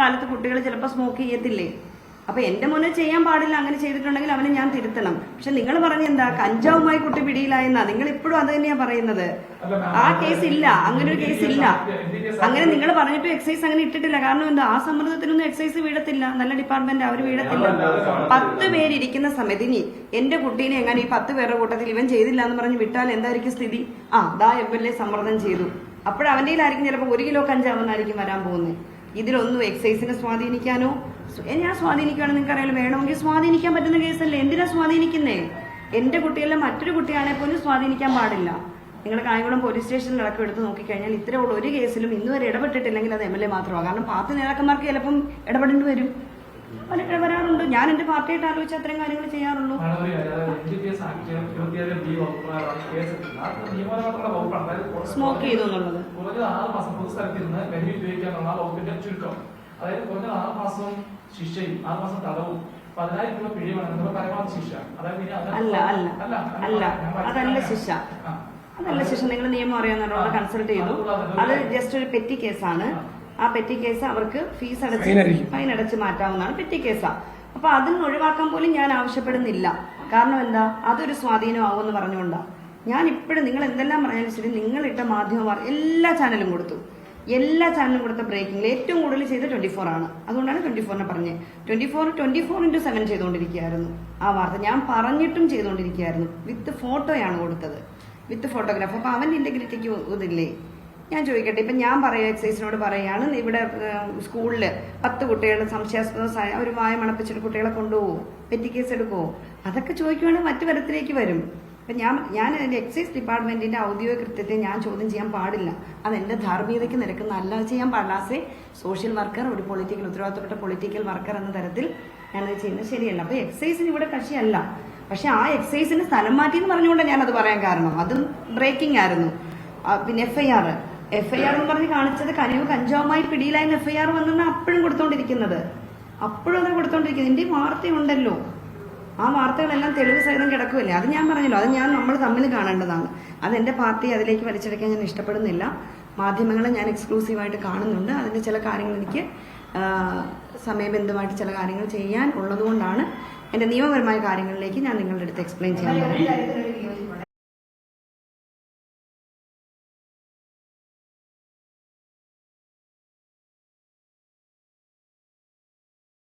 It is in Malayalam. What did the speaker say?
കാലത്ത് കുട്ടികൾ ചിലപ്പോൾ സ്മോക്ക് ചെയ്യത്തില്ലേ? അപ്പൊ എന്റെ മോനെ ചെയ്യാൻ പാടില്ല, അങ്ങനെ ചെയ്തിട്ടുണ്ടെങ്കിൽ അവനെ ഞാൻ തിരുത്തണം. പക്ഷെ നിങ്ങൾ പറഞ്ഞ എന്താ, കഞ്ചാവുമായി കുട്ടി പിടിയിലായെന്നാ. നിങ്ങൾ ഇപ്പോഴും അത് തന്നെയാ പറയുന്നത്. ആ കേസ് ഇല്ല, അങ്ങനെ ഒരു കേസ് ഇല്ല. അങ്ങനെ നിങ്ങൾ പറഞ്ഞിട്ട് എക്സൈസ് അങ്ങനെ ഇട്ടിട്ടില്ല. കാരണം എന്താ, ആ സമ്മർദ്ദത്തിനൊന്നും എക്സൈസ് വീഴത്തില്ല. നല്ല ഡിപ്പാർട്ട്മെന്റ്, അവർ വീഴത്തില്ല. 10 പേരിരിക്കുന്ന സമയത്ത് ഇനി എന്റെ കുട്ടീനെ എങ്ങനെ ഈ 10 പേരുടെ കൂട്ടത്തിൽ ഇവൻ ചെയ്തില്ല എന്ന് പറഞ്ഞ് വിട്ടാൽ എന്തായിരിക്കും സ്ഥിതി? ദാ MLA സമ്മർദ്ദം ചെയ്തു, അപ്പോഴവന്റെ കയ്യിലായിരിക്കും ചിലപ്പോൾ 1 കിലോ കഞ്ചാവെന്നായിരിക്കും വരാൻ പോകുന്നത്. ഇതിലൊന്നും എക്സൈസിനെ സ്വാധീനിക്കാനോ, ഞാൻ സ്വാധീനിക്കുകയാണ് നിങ്ങൾക്ക് അറിയാലോ, വേണമെങ്കിൽ സ്വാധീനിക്കാൻ പറ്റുന്ന കേസല്ലേ. എന്തിനാ സ്വാധീനിക്കുന്നേ? എന്റെ കുട്ടിയല്ല മറ്റൊരു കുട്ടിയാണെങ്കിൽ പോലും സ്വാധീനിക്കാൻ പാടില്ല. നിങ്ങൾ കായംകുളം പോലീസ് സ്റ്റേഷനിൽ അടക്കം എടുത്ത് നോക്കിക്കഴിഞ്ഞാൽ ഇത്തരമുള്ള ഒരു കേസിലും ഇന്നുവരെ ഇടപെട്ടിട്ടില്ലെങ്കിൽ അത് MLA മാത്രമാണ്. കാരണം പാർട്ടി നേതാക്കന്മാർക്ക് ചിലപ്പം ഇടപെടേണ്ടി വരും, വരാറുണ്ട്. ഞാൻ എന്റെ പാർട്ടിയായിട്ട് ആലോചിച്ച് അത്രയും കാര്യങ്ങൾ ചെയ്യാറുള്ളൂ. സ്മോക്ക് ചെയ്തു എന്നുള്ളത് അതായത് കുറഞ്ഞ 6 മാസം ശിക്ഷയും 6 മാസം തടവും 10,000 രൂപ പിഴയുമാണ് നമ്മുടെ പരമാവധി ശിക്ഷ. അല്ല അതല്ല ശിക്ഷ, അതല്ല ശിക്ഷ. നിങ്ങൾ നിയമം അറിയാവുന്നവരോട് കൺസൾട്ട് ചെയ്തു. അത് ജസ്റ്റ് ഒരു പെറ്റി കേസാണ്. ആ പെറ്റി കേസ് അവർക്ക് ഫീസ് അടച്ച് ഫൈൻ അടച്ച് മാറ്റാവുന്നതാണ്. പെറ്റി കേസാ. അപ്പൊ അതിന് ഒഴിവാക്കാൻ പോലും ഞാൻ ആവശ്യപ്പെടുന്നില്ല. കാരണം എന്താ, അതൊരു സ്വാധീനമാവുമെന്ന് പറഞ്ഞുകൊണ്ടാ ഞാൻ ഇപ്പോഴും നിങ്ങൾ എന്തെല്ലാം പറഞ്ഞാലും ശരി, നിങ്ങളിട്ട മാധ്യമ എല്ലാ ചാനലും കൊടുത്തു. എല്ലാ ചാനലും കൊടുത്ത ബ്രേക്കിംഗിൽ ഏറ്റവും കൂടുതൽ ചെയ്ത് 24 ആണ്. അതുകൊണ്ടാണ് 24നെ പറഞ്ഞത്. 24x7 ചെയ്തുകൊണ്ടിരിക്കുകയായിരുന്നു ആ വാർത്ത. ഞാൻ പറഞ്ഞിട്ടും ചെയ്തുകൊണ്ടിരിക്കുകയായിരുന്നു. വിത്ത് ഫോട്ടോയാണ് കൊടുത്തത്, വിത്ത് ഫോട്ടോഗ്രാഫ്. അപ്പൊ അവന്റെ ഇന്റഗ്രിറ്റിക്ക് ഇതില്ലേ? ഞാൻ ചോദിക്കട്ടെ, ഇപ്പൊ ഞാൻ പറയാം, എക്സൈസിനോട് പറയാണ്, ഇവിടെ സ്കൂളില് 10 കുട്ടികൾ സംശയാസ്പദമായ ഒരു വായ മണപ്പിച്ചിട്ട് കുട്ടികളെ കൊണ്ടുപോകുമോ, പെറ്റി കേസ് എടുക്കുമോ? അതൊക്കെ ചോദിക്കുവാണെങ്കിൽ മറ്റു തരത്തിലേക്ക് വരും. അപ്പൊ ഞാൻ എന്റെ എക്സൈസ് ഡിപ്പാർട്ട്മെന്റിന്റെ ഔദ്യോഗിക കൃത്യത്തെ ഞാൻ ചോദ്യം ചെയ്യാൻ പാടില്ല. അത് എന്റെ ധാർമ്മികതയ്ക്ക് നിരക്കുന്ന അല്ല, ചെയ്യാൻ പാടില്ല. ആസ് എ സോഷ്യൽ വർക്കർ, ഒരു പൊളിറ്റിക്കൽ ഉത്തരവാദിത്തപ്പെട്ട പൊളിറ്റിക്കൽ വർക്കർ എന്ന തരത്തിൽ ഞാനത് ചെയ്യുന്നത് ശരിയല്ല. അപ്പൊ എക്സൈസിന് ഇവിടെ കക്ഷിയല്ല. പക്ഷെ ആ എക്സൈസിന് സ്ഥലം മാറ്റി എന്ന് പറഞ്ഞുകൊണ്ടാണ് ഞാനത് പറയാൻ കാരണം. അതും ബ്രേക്കിംഗ് ആയിരുന്നു. പിന്നെ FIR എന്ന് പറഞ്ഞ് കാണിച്ചത് കഞ്ചാവുമായി പിടിയിലായെന്ന് FIR വന്നാണ് അപ്പോഴും കൊടുത്തോണ്ടിരിക്കുന്നത്. അപ്പോഴും അത് കൊടുത്തോണ്ടിരിക്കുന്നത്. എന്റെ വാർത്തയുണ്ടല്ലോ, ആ വാർത്തകളെല്ലാം തെളിവ് സഹിതം കിടക്കുമല്ലേ. അത് ഞാൻ പറഞ്ഞല്ലോ, അത് നമ്മൾ തമ്മിൽ കാണേണ്ടതാണ്. അതെന്റെ പാർട്ടി അതിലേക്ക് വലിച്ചെടുക്കാൻ ഞാൻ ഇഷ്ടപ്പെടുന്നില്ല. മാധ്യമങ്ങളെ ഞാൻ എക്സ്ക്ലൂസീവായിട്ട് കാണുന്നുണ്ട്. അതിന്റെ ചില കാര്യങ്ങൾ എനിക്ക് സമയബന്ധമായിട്ട് ചില കാര്യങ്ങൾ ചെയ്യാൻ ഉള്ളതുകൊണ്ടാണ് എന്റെ നിയമപരമായ കാര്യങ്ങളിലേക്ക് ഞാൻ നിങ്ങളുടെ അടുത്ത് എക്സ്പ്ലെയിൻ ചെയ്യാൻ